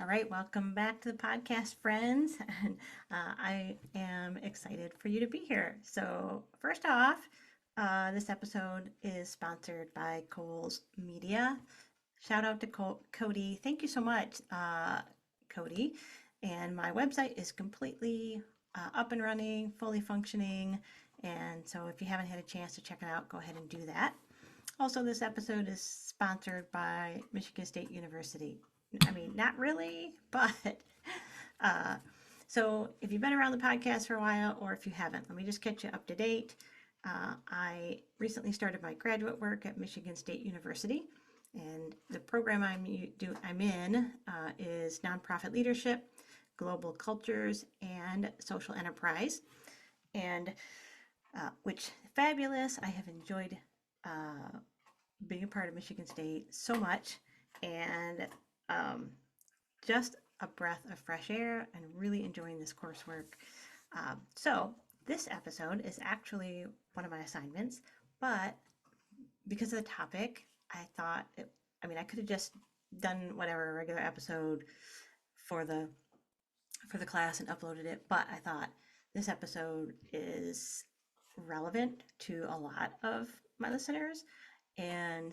All right, welcome back to the podcast, friends. And I am excited for you to be here. So, first off, this episode is sponsored by Cole's Media. Shout out to Cody. Thank you so much, Cody. And my website is completely up and running, fully functioning. And so, if you haven't had a chance to check it out, go ahead and do that. Also, this episode is sponsored by Michigan State University. I mean, not really, but uh, so if you've been around the podcast for a while, or if you haven't, let me just catch you up to date. I recently started my graduate work at Michigan State University, and the program I'm in is nonprofit leadership, global cultures, and social enterprise, and which fabulous. I have enjoyed being a part of Michigan State so much, and just a breath of fresh air and really enjoying this coursework. So this episode is actually one of my assignments, but because of the topic, I thought, I could have just done whatever, a regular episode for the class and uploaded it, but I thought this episode is relevant to a lot of my listeners, and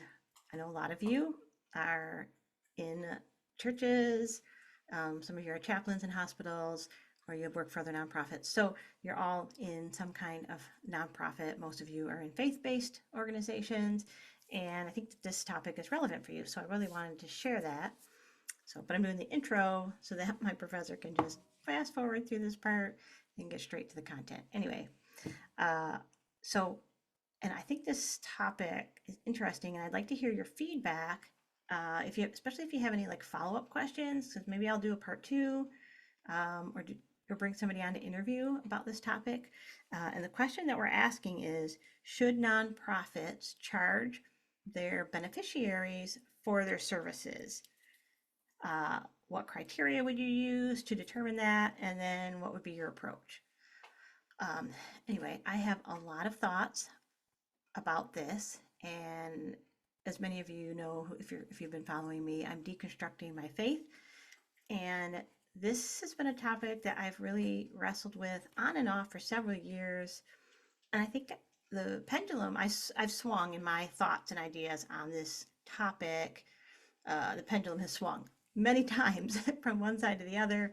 I know a lot of you are in churches, some of you are chaplains in hospitals, or you work for other nonprofits. So you're all in some kind of nonprofit. Most of you are in faith-based organizations, and I think that this topic is relevant for you. So I really wanted to share that. So, but I'm doing the intro so that my professor can just fast forward through this part and get straight to the content. Anyway, so, and I think this topic is interesting, and I'd like to hear your feedback. Especially if you have any like follow-up questions, because maybe I'll do a part two, or bring somebody on to interview about this topic. And the question that we're asking is, should nonprofits charge their beneficiaries for their services? What criteria would you use to determine that? And then what would be your approach? Anyway, I have a lot of thoughts about this, and as many of you know, if you've been following me, I'm deconstructing my faith, and this has been a topic that I've really wrestled with on and off for several years. And I think the pendulum, I've swung in my thoughts and ideas on this topic. The pendulum has swung many times from one side to the other,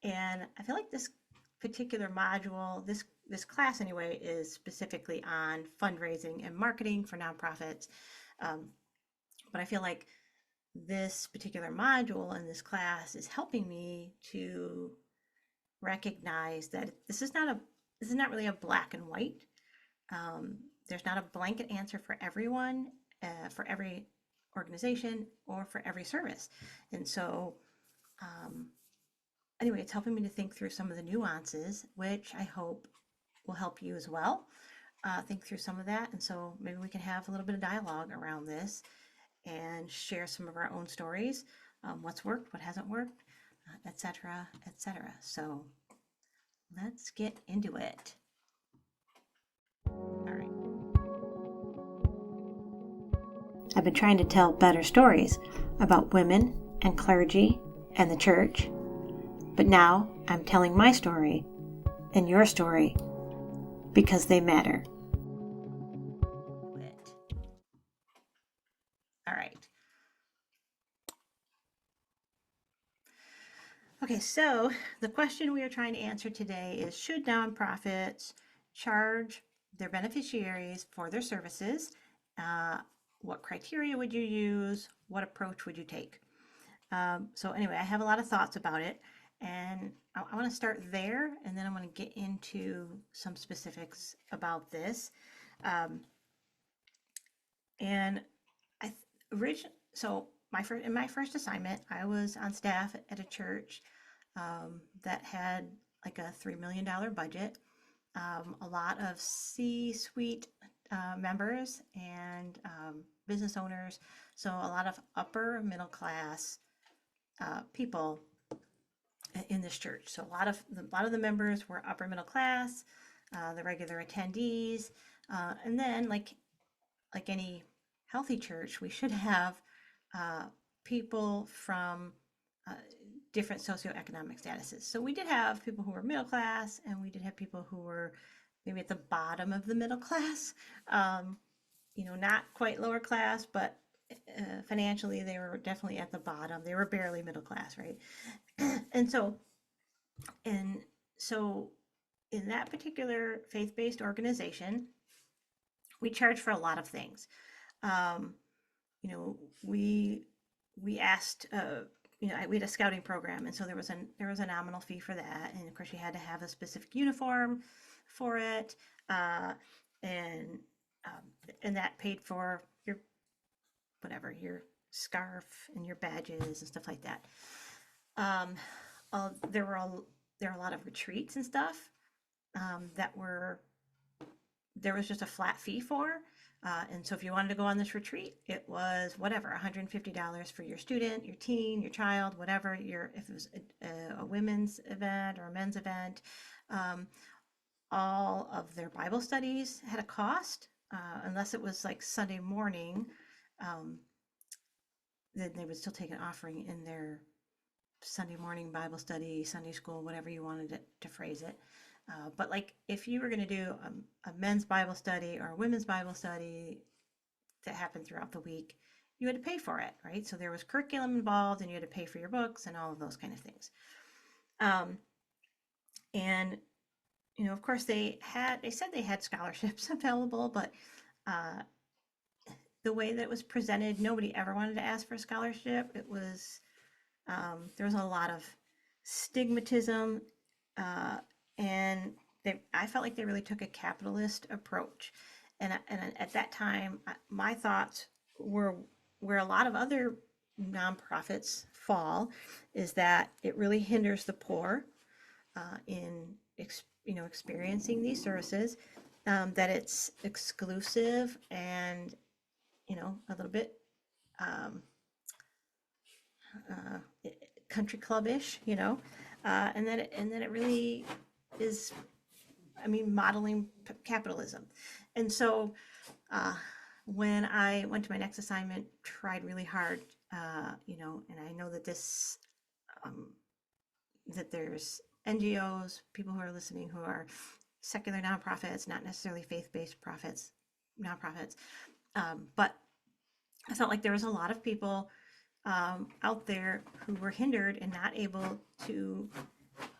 and I feel like this particular module, this class anyway, is specifically on fundraising and marketing for nonprofits. But I feel like this particular module in this class is helping me to recognize that this is not really a black and white. There's not a blanket answer for everyone, for every organization, or for every service. And so anyway, it's helping me to think through some of the nuances, which I hope will help you as well. Think through some of that. And so maybe we can have a little bit of dialogue around this and share some of our own stories, what's worked, what hasn't worked, etc., etc. So let's get into it. All right. I've been trying to tell better stories about women and clergy and the church, but now I'm telling my story and your story because they matter. All right. Okay, so the question we are trying to answer today is, should nonprofits charge their beneficiaries for their services? What criteria would you use? What approach would you take? So anyway, I have a lot of thoughts about it, and I want to start there, and then I'm going to get into some specifics about this. And so in my first assignment, I was on staff at a church that had like a $3 million budget, a lot of C-suite members and business owners, so a lot of upper middle class people in this church. So a lot of the members were upper middle class, the regular attendees, and then like any healthy church, we should have people from different socioeconomic statuses. So we did have people who were middle class, and we did have people who were maybe at the bottom of the middle class. Not quite lower class, but financially they were definitely at the bottom. They were barely middle class, right? and so and so in that particular faith-based organization, we charge for a lot of things. Um, we asked, we had a scouting program, and so there was a nominal fee for that, and of course you had to have a specific uniform for it, and that paid for your your scarf and your badges and stuff like that. There were a lot of retreats and stuff there was just a flat fee for. And so if you wanted to go on this retreat, it was whatever, $150 for your student, your teen, your child, whatever, if it was a women's event or a men's event. All of their Bible studies had a cost, unless it was like Sunday morning. Then they would still take an offering in their Sunday morning Bible study, Sunday school, whatever you wanted to phrase it. But like if you were going to do a men's Bible study or a women's Bible study that happened throughout the week, you had to pay for it, right? So there was curriculum involved, and you had to pay for your books and all of those kind of things. And of course they said they had scholarships available, but the way that it was presented, nobody ever wanted to ask for a scholarship. It was there was a lot of stigmatism, and I felt like they really took a capitalist approach. And at that time, my thoughts were where a lot of other nonprofits fall, is that it really hinders the poor in experiencing these services, that it's exclusive and a little bit country club-ish, and then it really is, modeling capitalism. And so when I went to my next assignment, tried really hard, and I know that that there's NGOs, people who are listening who are secular nonprofits, not necessarily faith-based nonprofits, but I felt like there was a lot of people out there who were hindered and not able to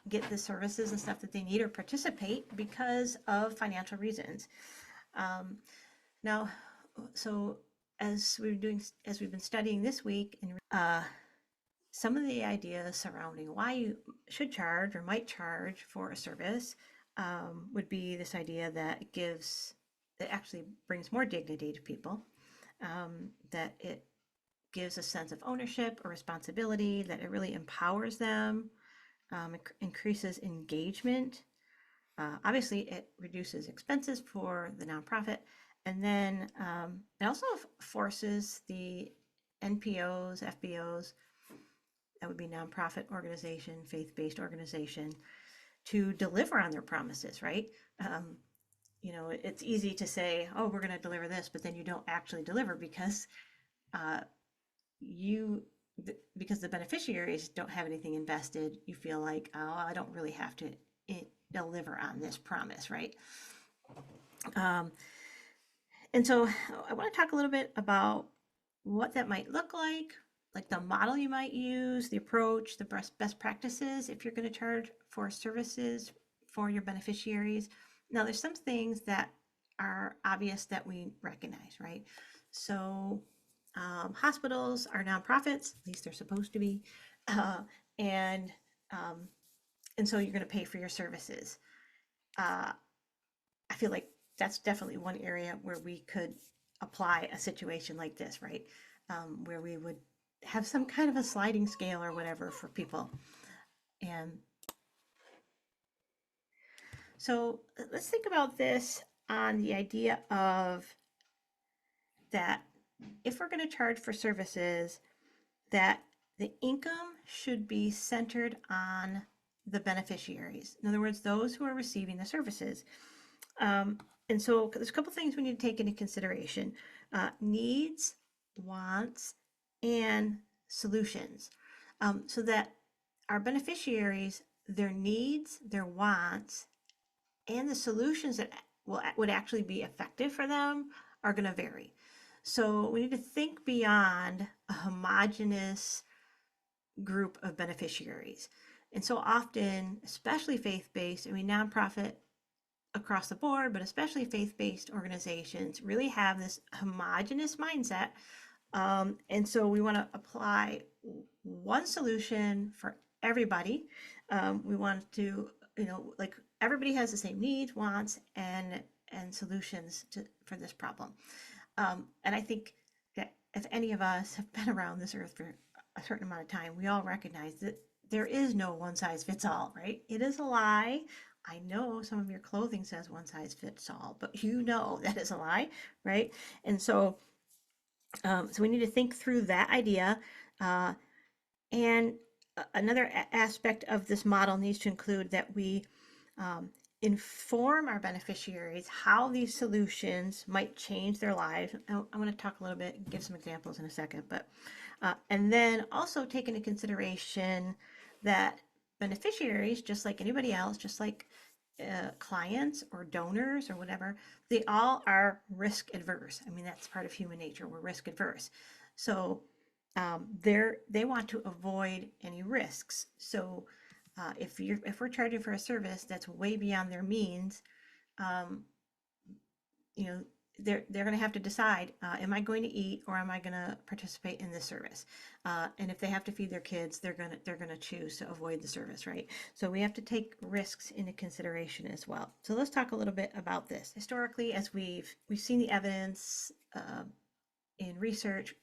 get the services and stuff that they need or participate because of financial reasons. Now, so as we've been studying this week, and some of the ideas surrounding why you should charge or might charge for a service would be this idea that it actually brings more dignity to people, that it gives a sense of ownership or responsibility, that it really empowers them, increases engagement. Obviously, it reduces expenses for the nonprofit, and then it also forces the NPOs, FBOs, that would be nonprofit organization, faith-based organization, to deliver on their promises, right? It's easy to say, oh, we're going to deliver this, but then you don't actually deliver because the beneficiaries don't have anything invested. You feel like, oh, I don't really have to deliver on this promise, right? And so I want to talk a little bit about what that might look like the model you might use, the approach, the best practices if you're going to charge for services for your beneficiaries. Now, there's some things that are obvious that we recognize, right? So hospitals are nonprofits, at least they're supposed to be, and so you're going to pay for your services. I feel like that's definitely one area where we could apply a situation like this, right? Where we would have some kind of a sliding scale or whatever for people. And so let's think about this on the idea of that if we're going to charge for services, that the income should be centered on the beneficiaries. In other words, those who are receiving the services. And so there's a couple things we need to take into consideration: needs, wants, and solutions. So that our beneficiaries, their needs, their wants, and the solutions that would actually be effective for them are going to vary. So we need to think beyond a homogenous group of beneficiaries. And so often, especially faith-based, I mean, nonprofit across the board, but especially faith-based organizations really have this homogenous mindset. And so we want to apply one solution for everybody. We want to, like everybody has the same needs, wants, and solutions for this problem. And I think that if any of us have been around this earth for a certain amount of time, we all recognize that there is no one size fits all, right? It is a lie. I know some of your clothing says one size fits all, but you know that is a lie, right? And so we need to think through that idea. Uh, and another aspect of this model needs to include that we um, inform our beneficiaries how these solutions might change their lives. I'm going to talk a little bit, give some examples in a second, but and then also take into consideration that beneficiaries, just like anybody else, just like clients or donors or whatever, they all are risk adverse. I mean, that's part of human nature. We're risk adverse. So they want to avoid any risks. So if we're charging for a service that's way beyond their means, um, you know, they're going to have to decide, am I going to eat or am I going to participate in this service? And if they have to feed their kids, they're going to choose to avoid the service, right? So we have to take risks into consideration as well. So let's talk a little bit about this. Historically, as we've seen the evidence in research,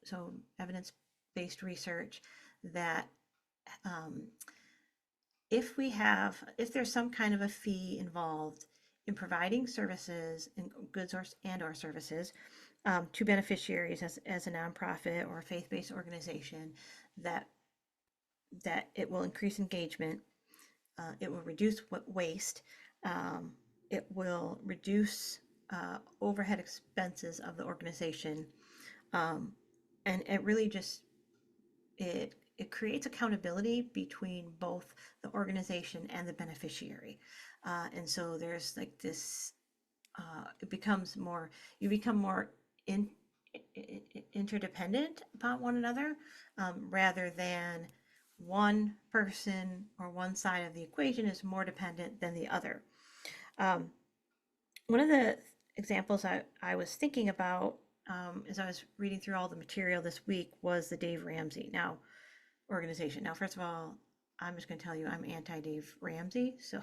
so evidence-based research, that um, if there's some kind of a fee involved in providing services and goods or services to beneficiaries as a nonprofit or a faith-based organization, that it will increase engagement, it will reduce waste, it will reduce overhead expenses of the organization, um, and it really just it creates accountability between both the organization and the beneficiary. And so there's like this, it becomes more, you become more interdependent upon one another, rather than one person or one side of the equation is more dependent than the other. One of the examples I was thinking about as I was reading through all the material this week was the Dave Ramsey organization. Now, first of all, I'm just going to tell you I'm anti-Dave Ramsey, so,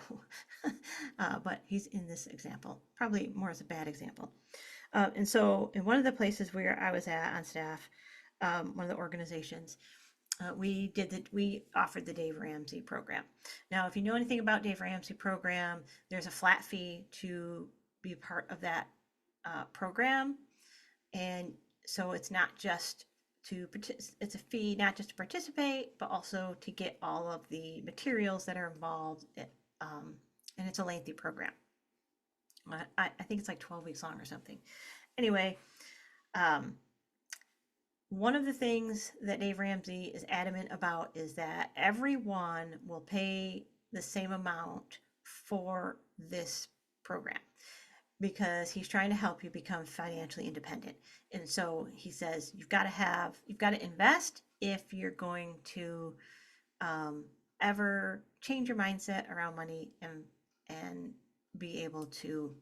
but he's in this example, probably more as a bad example. And so in one of the places where I was at on staff, one of the organizations, we offered the Dave Ramsey program. Now, if you know anything about Dave Ramsey program, there's a flat fee to be part of that program. And so it's not just it's a fee not just to participate, but also to get all of the materials that are involved. And it's a lengthy program. I think it's like 12 weeks long or something. Anyway, one of the things that Dave Ramsey is adamant about is that everyone will pay the same amount for this program, because he's trying to help you become financially independent. And so he says you've got to invest if you're going to ever change your mindset around money and be able to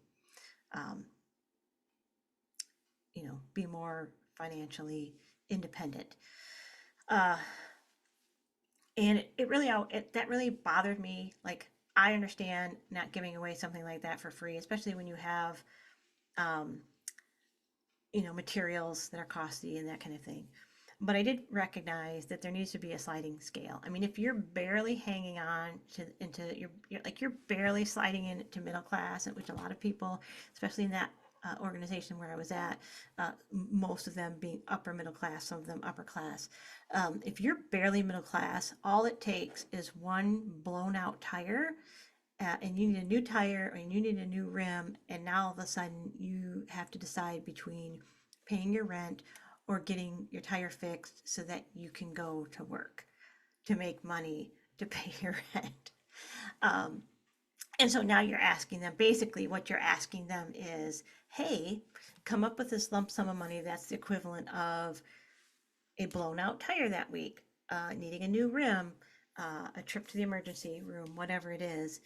be more financially independent. And that really bothered me. Like, I understand not giving away something like that for free, especially when you have materials that are costly and that kind of thing. But I did recognize that there needs to be a sliding scale. I mean, if you're barely hanging on you're barely sliding into middle class, which a lot of people, especially in that organization where I was at, most of them being upper middle class, some of them upper class. If you're barely middle class, all it takes is one blown out tire, and you need a new tire or you need a new rim, and now all of a sudden you have to decide between paying your rent or getting your tire fixed so that you can go to work to make money to pay your rent. Um, and so now you're asking them, basically what you're asking them is, hey, come up with this lump sum of money that's the equivalent of a blown out tire that week, needing a new rim, a trip to the emergency room, whatever it is.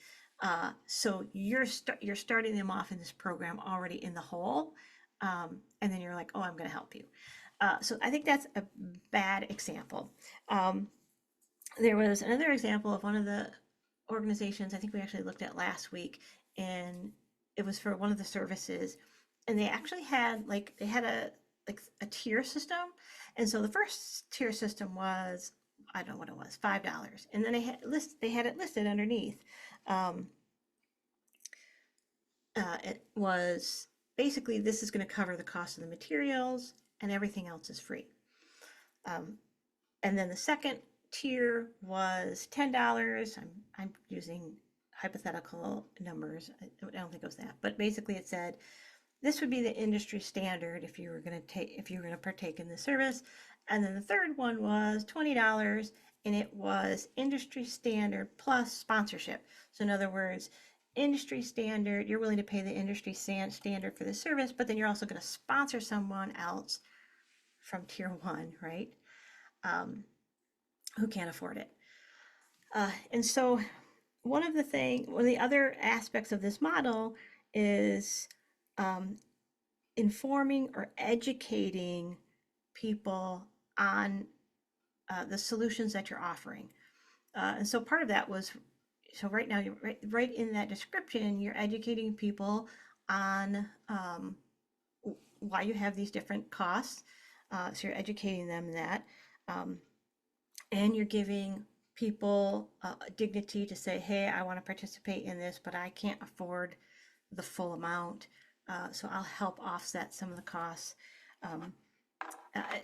So you're starting them off in this program already in the hole, and then you're like, oh, I'm going to help you. So I think that's a bad example. There was another example of one of the organizations I think we actually looked at last week, and it was for one of the services, and they actually had a tier system. And so the first tier system was, I don't know what it was, $5, and then they had it listed underneath. Um, it was basically, this is going to cover the cost of the materials, and everything else is free. And then the second tier was $10. I'm using hypothetical numbers. I don't think it was that, but basically it said this would be the industry standard if you were going to partake in the service. And then the third one was $20, and it was industry standard plus sponsorship. So in other words, industry standard, you're willing to pay the industry standard for the service, but then you're also going to sponsor someone else from tier one, right? Who can't afford it. And so one of the other aspects of this model is informing or educating people on the solutions that you're offering. And so part of that was, so right now, you're right in that description, you're educating people on why you have these different costs. So you're educating them in that. And you're giving people dignity to say, hey, I want to participate in this, but I can't afford the full amount. So I'll help offset some of the costs.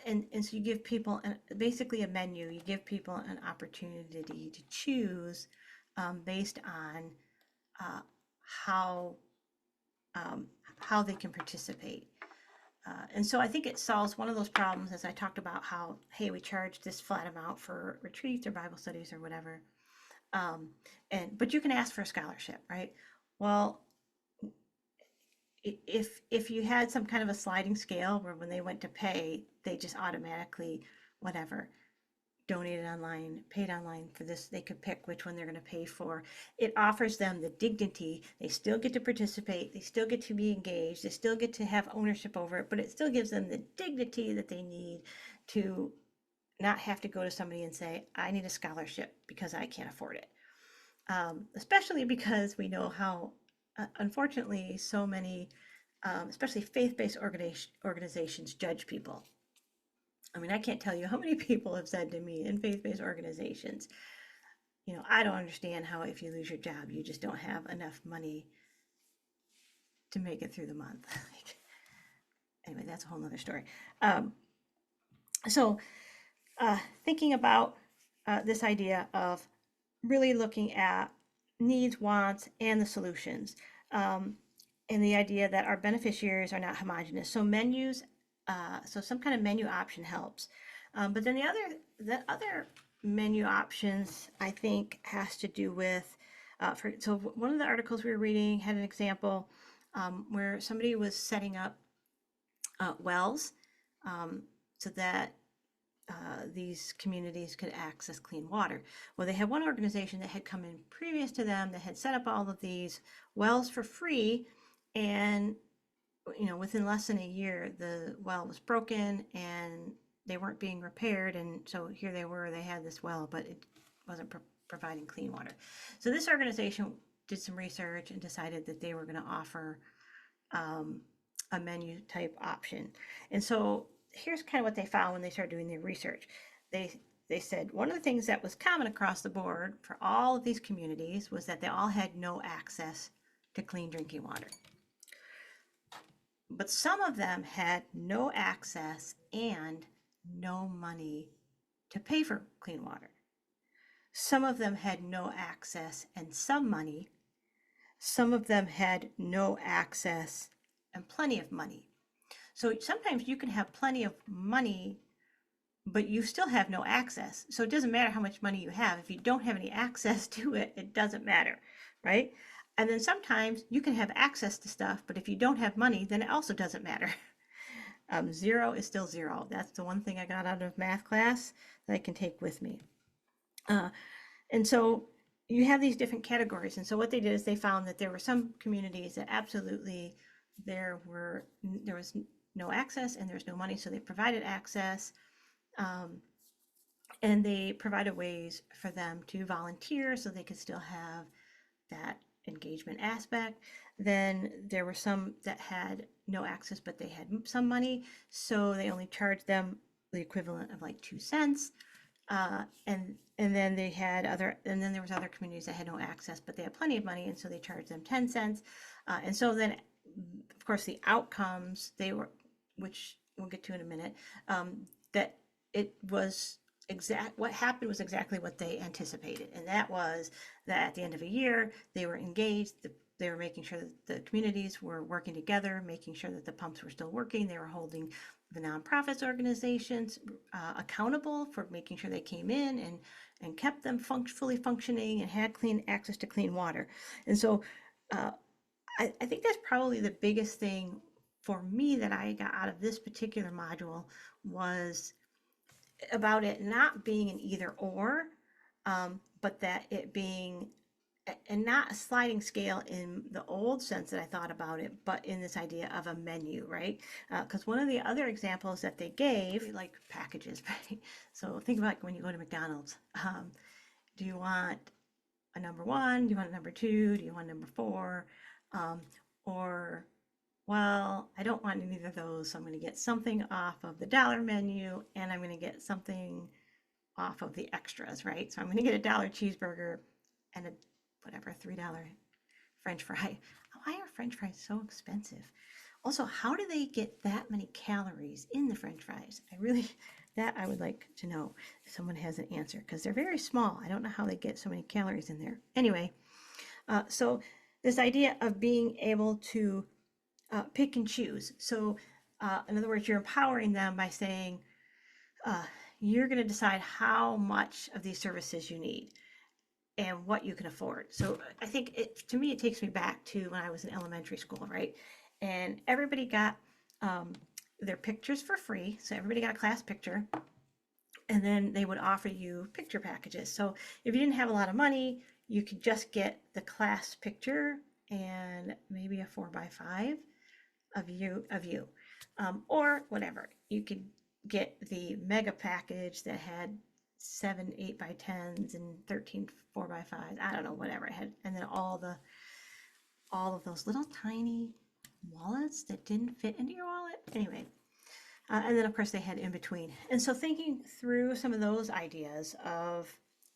And so you give people basically a menu. You give people an opportunity to choose based on how they can participate. And so I think it solves one of those problems, as I talked about how, hey, we charge this flat amount for retreats or Bible studies or whatever. But you can ask for a scholarship, right? Well, if you had some kind of a sliding scale where when they went to pay, they just automatically, whatever, donated online, paid online for this, they could pick which one they're going to pay for. It offers them the dignity. They still get to participate. They still get to be engaged. They still get to have ownership over it, but it still gives them the dignity that they need to not have to go to somebody and say, I need a scholarship because I can't afford it. Especially because we know how, unfortunately, so many, especially faith-based organizations judge people. I mean, I can't tell you how many people have said to me in faith-based organizations, I don't understand how if you lose your job, you just don't have enough money to make it through the month. Anyway, that's a whole nother story. So thinking about this idea of really looking at needs, wants, and the solutions, and the idea that our beneficiaries are not homogenous. So menus, so some kind of menu option helps. But then the other menu options, I think, has to do with, so one of the articles we were reading had an example where somebody was setting up wells so that these communities could access clean water. Well, they had one organization that had come in previous to them that had set up all of these wells for free, and within less than a year, the well was broken and they weren't being repaired. And so here they were, they had this well, but it wasn't providing clean water. So this organization did some research and decided that they were going to offer a menu type option. And so here's kind of what they found when they started doing their research. They said one of the things that was common across the board for all of these communities was that they all had no access to clean drinking water. But some of them had no access and no money to pay for clean water. Some of them had no access and some money. Some of them had no access and plenty of money. So sometimes you can have plenty of money, but you still have no access. So it doesn't matter how much money you have. If you don't have any access to it, it doesn't matter, right? And then sometimes you can have access to stuff, but if you don't have money, then it also doesn't matter. Zero is still zero. That's the one thing I got out of math class that I can take with me. And so you have these different categories. And so what they did is they found that there were some communities that absolutely there was no access and there's no money, so they provided access. And they provided ways for them to volunteer so they could still have that engagement aspect. Then there were some that had no access, but they had some money, so they only charged them the equivalent of like 2 cents. And then they had and then there was other communities that had no access, but they had plenty of money, and so they charged them 10 cents. And so then, of course, the outcomes which we'll get to in a minute, that it was what happened was exactly what they anticipated, and that was that at the end of a year they were engaged. They were making sure that the communities were working together, making sure that the pumps were still working. They were holding the nonprofits organizations accountable for making sure they came in and kept them fully functioning and had clean access to clean water. And so I think that's probably the biggest thing for me that I got out of this particular module was about it not being an either or, but that it being and not a sliding scale in the old sense that I thought about it, but in this idea of a menu, right? Because one of the other examples that they gave, like packages, right? So think about when you go to McDonald's. Do you want a number one? Do you want a number two? Do you want number four? Or, well, I don't want any of those, so I'm going to get something off of the dollar menu, and I'm going to get something off of the extras, right? So I'm going to get a dollar cheeseburger and a whatever $3 French fry. Why are French fries so expensive? Also, how do they get that many calories in the French fries? I would like to know if someone has an answer, because they're very small. I don't know how they get so many calories in there. Anyway, so this idea of being able to pick and choose. So in other words, you're empowering them by saying, you're going to decide how much of these services you need and what you can afford. So I think to me, it takes me back to when I was in elementary school, right? And everybody got their pictures for free. So everybody got a class picture, and then they would offer you picture packages. So if you didn't have a lot of money, you could just get the class picture and maybe a 4x5 of you, or whatever. You could get the mega package that had 7 8x10s and 13 4x5s. I don't know, whatever it had, and then all of those little tiny wallets that didn't fit into your wallet. Anyway, and then of course they had in between. And so thinking through some of those ideas of,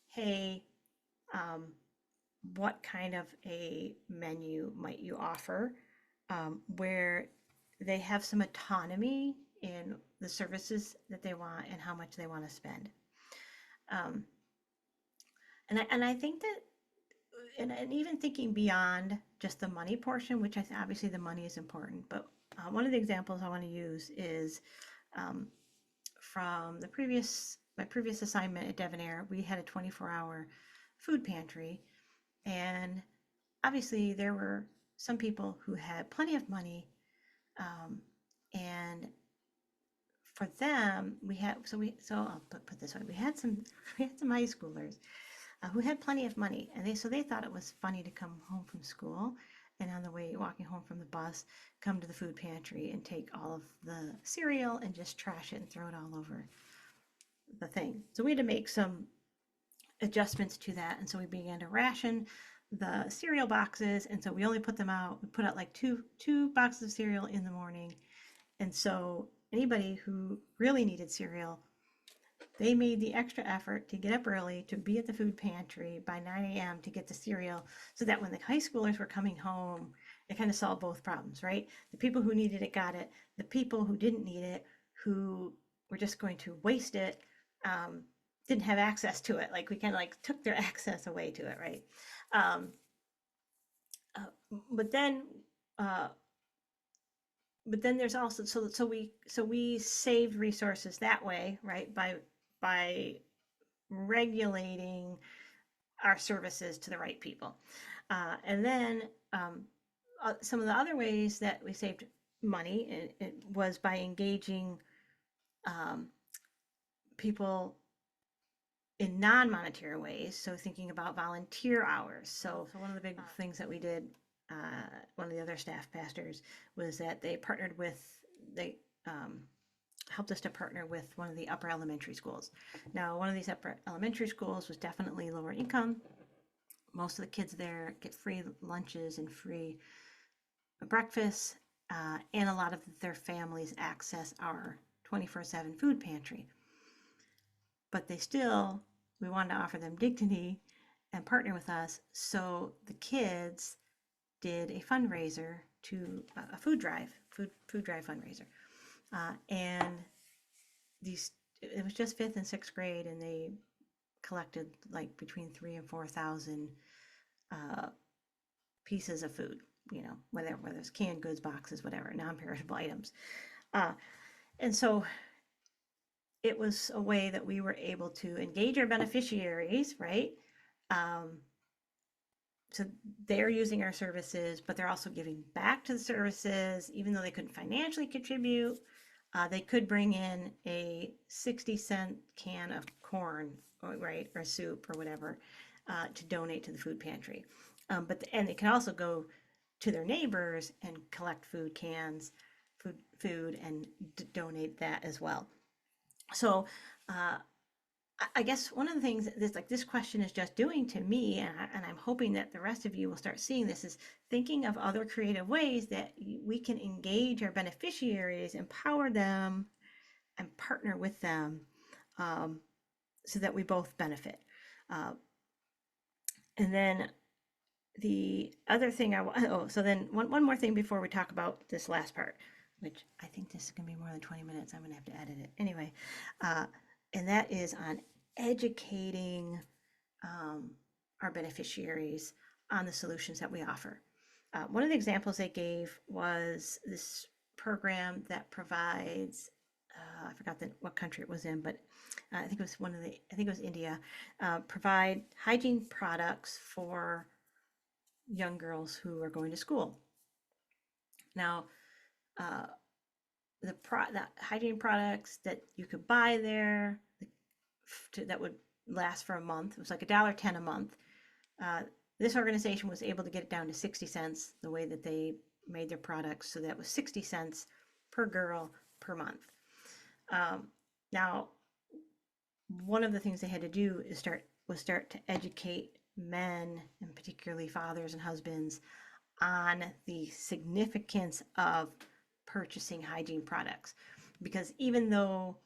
hey, what kind of a menu might you offer, where they have some autonomy in the services that they want and how much they want to spend. And I think that, and even thinking beyond just the money portion, which obviously the money is important, but one of the examples I want to use is from my previous assignment at Devonair. We had a 24-hour food pantry, and obviously there were some people who had plenty of money, and for them I'll put this way, we had some high schoolers who had plenty of money, and they thought it was funny to come home from school and on the way walking home from the bus come to the food pantry and take all of the cereal and just trash it and throw it all over the thing. So we had to make some adjustments to that, and so we began to ration the cereal boxes, and so we only put out like two boxes of cereal in the morning. And so anybody who really needed cereal, they made the extra effort to get up early to be at the food pantry by 9 a.m. to get the cereal, so that when the high schoolers were coming home, it kind of solved both problems, right? The people who needed it got it. The people who didn't need it, who were just going to waste it, didn't have access to it. Like we kind of like took their access away to it, right? But then but then there's also so we saved resources that way, right? By regulating our services to the right people. And then some of the other ways that we saved money it was by engaging um, people in non-monetary ways. So thinking about volunteer hours. So one of the big things that we did, one of the other staff pastors, was that they helped us to partner with one of the upper elementary schools. Now, one of these upper elementary schools was definitely lower income. Most of the kids there get free lunches and free breakfast, and a lot of their families access our 24/7 food pantry. But we wanted to offer them dignity and partner with us. So the kids did a fundraiser to a food drive fundraiser. And it was just fifth and sixth grade, and they collected like between 3,000 and 4,000 pieces of food, whether it's canned goods, boxes, whatever, non-perishable items. And so it was a way that we were able to engage our beneficiaries, right? So they're using our services, but they're also giving back to the services, even though they couldn't financially contribute. They could bring in a 60-cent can of corn, right, or soup or whatever, to donate to the food pantry. And they can also go to their neighbors and collect food cans, food, and donate that as well. So I guess one of the things this question is just doing to me, and I'm hoping that the rest of you will start seeing this, is thinking of other creative ways that we can engage our beneficiaries, empower them, and partner with them, so that we both benefit. And then the other thing so then one more thing before we talk about this last part, which I think this is going to be more than 20 minutes. I'm going to have to edit it. Anyway, and that is on educating our beneficiaries on the solutions that we offer. One of the examples they gave was this program that provides, I forgot what country it was in, but I think it was India, provide hygiene products for young girls who are going to school. Now, the hygiene products that you could buy there that would last for a month, it was like $1.10 a month. This organization was able to get it down to 60 cents, the way that they made their products, so that was 60 cents per girl per month. Now, one of the things they had to do is start to educate men, and particularly fathers and husbands, on the significance of purchasing hygiene products. Because even though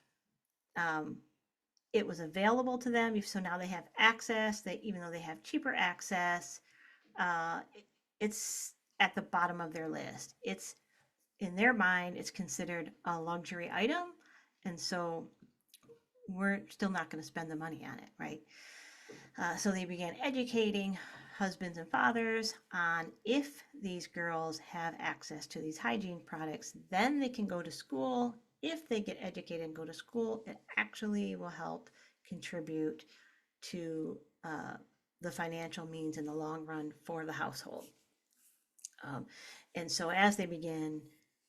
it was available to them, so now they have access, even though they have cheaper access, it's at the bottom of their list. It's, in their mind, it's considered a luxury item, and so we're still not going to spend the money on it, right? So they began educating husbands and fathers on, if these girls have access to these hygiene products, then they can go to school. If they get educated and go to school, it actually will help contribute to the financial means in the long run for the household. And so as they began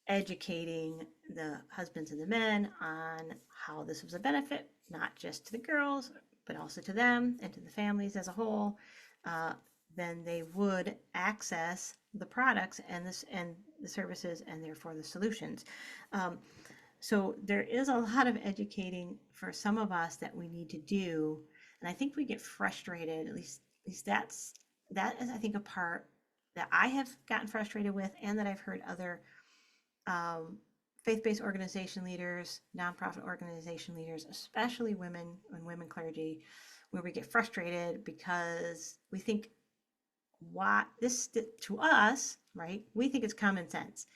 educating the husbands and the men on how this was a benefit, not just to the girls, but also to them and to the families as a whole, then they would access the products and the services, and therefore the solutions. So there is a lot of educating for some of us that we need to do, and I think we get frustrated. At least that is, I think, a part that I have gotten frustrated with, and that I've heard other faith-based organization leaders, nonprofit organization leaders, especially women and women clergy, where we get frustrated because we think this to us, right? We think it's common sense,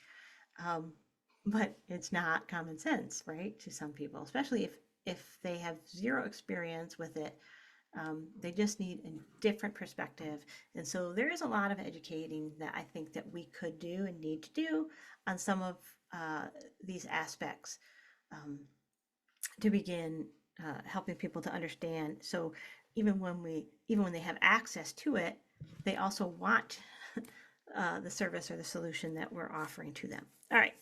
but it's not common sense, right? To some people, especially if they have zero experience with it. They just need a different perspective. And so there is a lot of educating that I think that we could do and need to do on some of these aspects to begin helping people to understand. So even when they have access to it, they also want the service or the solution that we're offering to them. All right.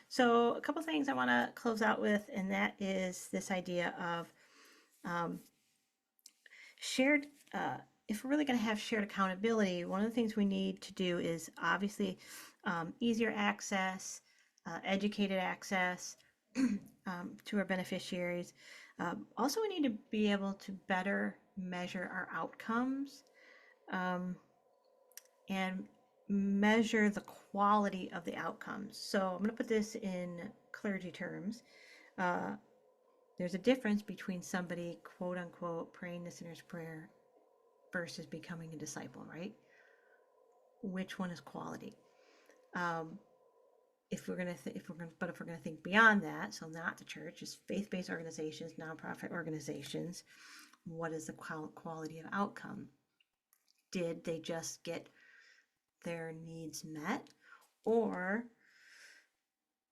So a couple things I want to close out with, and that is this idea of shared. If we're really going to have shared accountability, one of the things we need to do is obviously easier access, educated access to our beneficiaries. Also, we need to be able to better measure our outcomes and measure the quality of the outcomes. So I'm going to put this in clergy terms. There's a difference between somebody, quote unquote, praying the sinner's prayer versus becoming a disciple, right? Which one is quality? If we're going to think beyond that, so not the church, just faith-based organizations, nonprofit organizations, what is the quality of outcome? Did they just get their needs met, or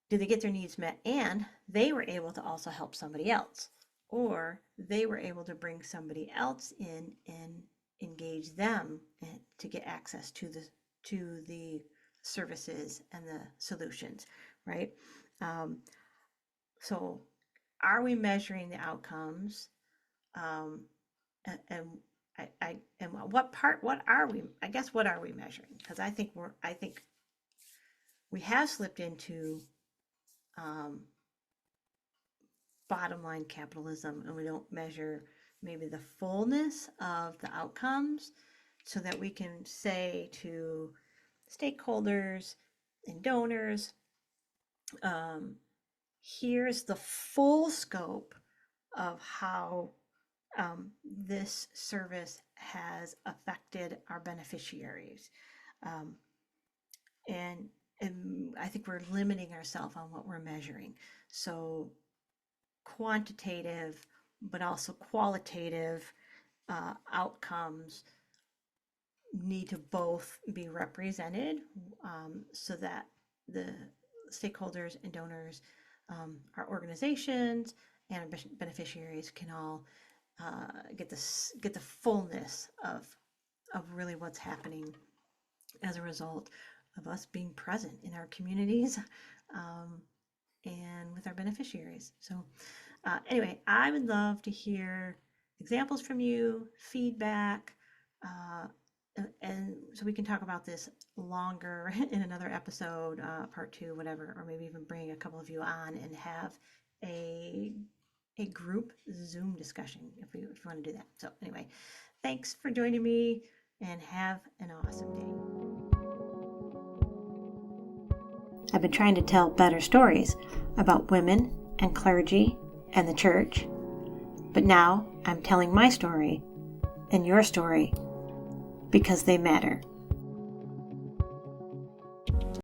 did they get their needs met and they were able to also help somebody else, or they were able to bring somebody else in and engage them to get access to the services and the solutions, right? So are we measuring the outcomes? And what are we? I guess what are we measuring? Because I think we have slipped into bottom line capitalism, and we don't measure maybe the fullness of the outcomes, so that we can say to stakeholders and donors, here's the full scope of how this service has affected our beneficiaries. And I think we're limiting ourselves on what we're measuring. So quantitative, but also qualitative outcomes need to both be represented, so that the stakeholders and donors, our organizations and our beneficiaries can all get the fullness of really what's happening as a result of us being present in our communities and with our beneficiaries. So anyway, I would love to hear examples from you, feedback, and so we can talk about this longer in another episode, part 2, whatever, or maybe even bring a couple of you on and have a group Zoom discussion if you want to do that. So anyway, thanks for joining me, and have an awesome day. I've been trying to tell better stories about women and clergy and the church, but now I'm telling my story and your story because they matter.